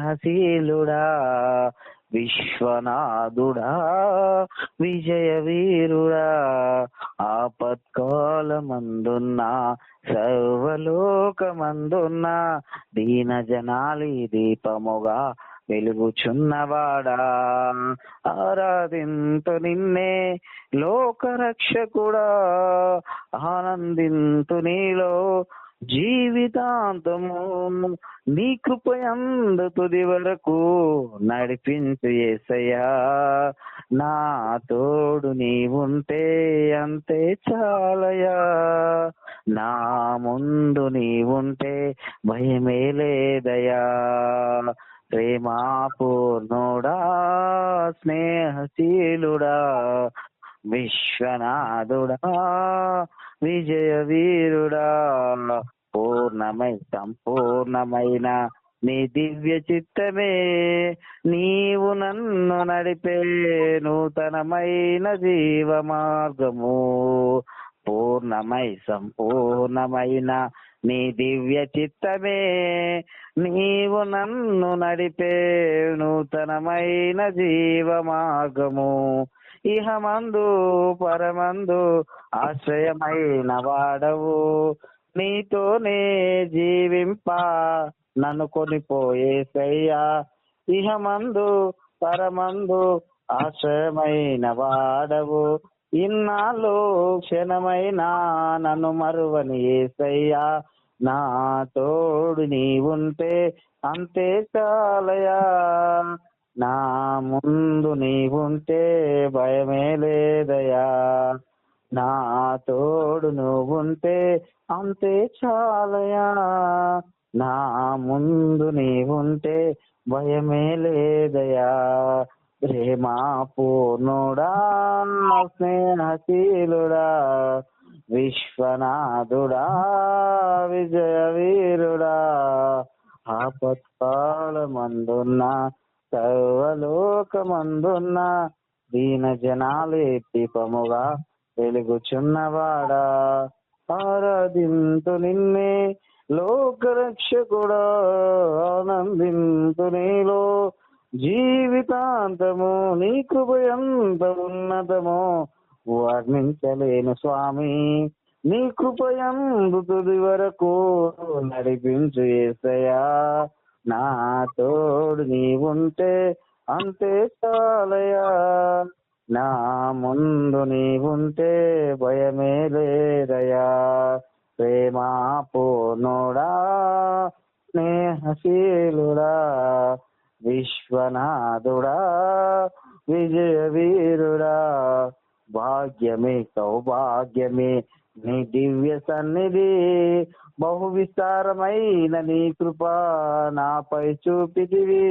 స్నేహశీలుడా విశ్వనాథుడా విజయ వీరుడా ఆపత్కాలమందున్న సర్వలోకమందున్న దీన జనాలి దీపముగా వెలుగుచున్నవాడా ఆరాధింతు నిన్నే లోకరక్షకుడా ఆనందింతు నీలో జీవితాంతము నీ కృపయందు తుది వరకు నడిపించు యేసయ్యా నా తోడు నీవుంటే అంతే చాలయా నా ముందు నీవుంటే భయమే లేదయా ప్రేమాపూర్ణుడా స్నేహశీలుడా విశ్వనాథుడా విజయ వీరుడా పూర్ణమై సంపూర్ణమైన నీ దివ్య చిత్తమే నీవు నన్ను నడిపే నూతనమైన జీవ మార్గము పూర్ణమై సంపూర్ణమైన నీ దివ్య చిత్తమే నీవు నన్ను నడిపే నూతనమైన జీవ మార్గము ఇహమందు పరమందు ఆశ్రయమైన వాడవు నీతోనే జీవింప నన్ను కొనిపోయేసయ్యా ఇహమందు పరమందు ఆశ్రయమైన వాడవు ఇన్నాళ్ళు క్షణమైనా నన్ను మరువని యేసయ్యా నా తోడు నీవుంటే అంతే చాలయా నా ముందు నీవుంటే భయమే లేదయా నా తోడు నువ్వుంటే అంతే చాలయా నా ముందు నీవుంటే భయమే లేదయా ప్రేమాపూర్ణుడా స్నేహశీలుడా విశ్వనాథుడా విజయ వీరుడా ఆపత్కాలమందున్న సర్వలోకమందున్న దీన జనాలే దీపముగా వెలుగుచున్నవాడా ఆరాధింతు నిన్నే లోకరక్షకుడా ఆనందింతు నీలో జీవితాంతము నీ కృప ఎంత ఉన్నతమో వర్ణించలేను స్వామి నీ కృపయందు తుది వరకు నడిపించు యేసయ్యా నా తోడు నీవుంటే అంతే చాలయా నా ముందు నీవుంటే భయమే లేదయా ప్రేమాపూర్ణుడా స్నేహశీలుడా విశ్వనాథుడా విజయ వీరుడా భాగ్యమే సౌభాగ్యమే నీ దివ్య సన్నిధి బహు విస్తారమైన నీ కృప నాపై చూపితివి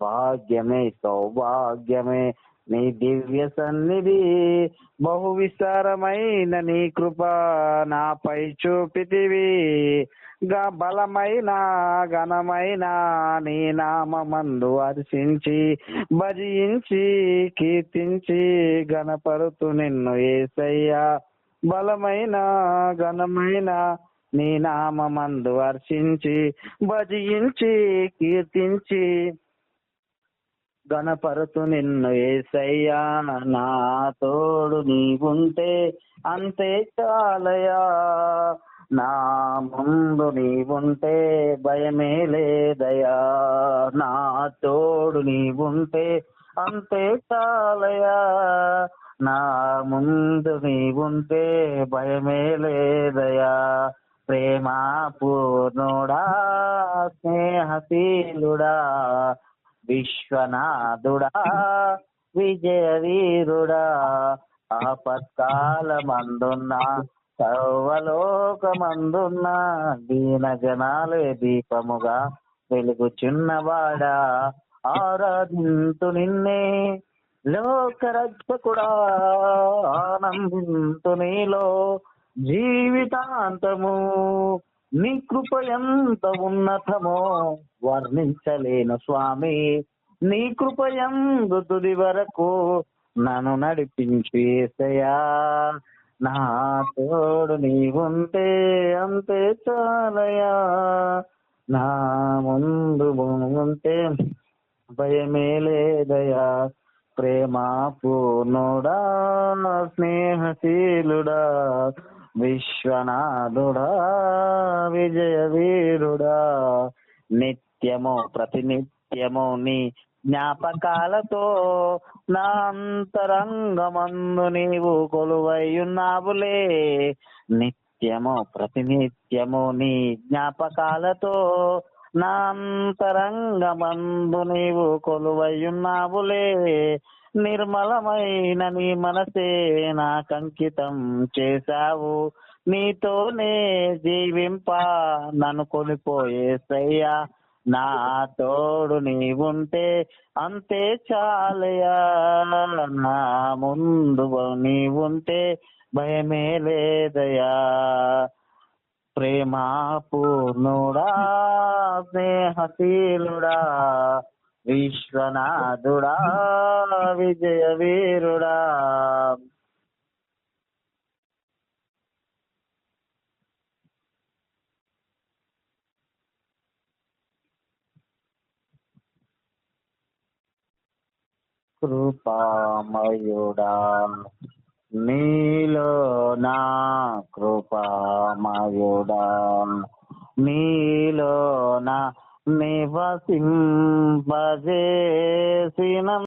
భాగ్యమే సౌభాగ్యమే నీ దివ్య సన్నిధి బహు విస్తారమైన నీ కృప నాపై చూపితివి బలమైన ఘనమైన నీ నామమందు హర్షించి భజించి కీర్తించి గణపరుతు నిన్ను యేసయ్యా బలమైన ఘనమైన నీ నామమందు హర్షించి భజించి కీర్తించి గణపరుతు నిన్ను యేసయ్యా నా తోడు నీవుంటే అంతే చాలయా నా ముందు నీవుంటే భయమే లేదయా నా తోడు నీవుంటే అంతే చాలయా నా ముందు నీవుంటే భయమే లేదయా ప్రేమాపూర్ణుడా స్నేహశీలుడా విశ్వనాథుడా విజయ వీరుడా ఆపత్కాలమందున్న సర్వలోకమందున్న దీన జనాలే దీపముగా వెలుగుచున్నవాడా ఆరాధింతు నిన్నే లోకరక్షకుడా ఆనందింతు నీలో జీవితాంతము నీ కృప ఎంత ఉన్నతమో వర్ణించలేను స్వామి నీ కృప యందు తుది వరకు నన్ను నడిపించు యేసయ్యా నా తోడు నీవుంటే అంతే చాలయా నా ముందు ఉంటే భయమే లేదయా. ప్రేమ పూర్ణుడా స్నేహశీలుడా విశ్వనాథుడా విజయ వీరుడా, నిత్యము ప్రతినిత్యము నీ జ్ఞాపకాలతో నా అంతరంగమందు నీవు కొలువైయున్నావులే. నిత్యము ప్రతినిత్యము నీ జ్ఞాపకాలతో నా అంతరంగమందు నీవు కొలువైయున్నావులే. నిర్మలమైన నీ మనసే నాకంకితం చేశావు, నీతోనే జీవింప నన్ను కొనిపోయేసయ్యా. నా తోడు నీవుంటే అంతే చాలయా, నా ముందు నీవుంటే భయమే లేదయా. ప్రేమ పూర్ణుడా స్నేహశీలుడా విశ్వనాథుడా విజయ వీరుడా. కృపామయుడా నీలో నా కృపామయుడా, నీలో నా నివసింపజేసిన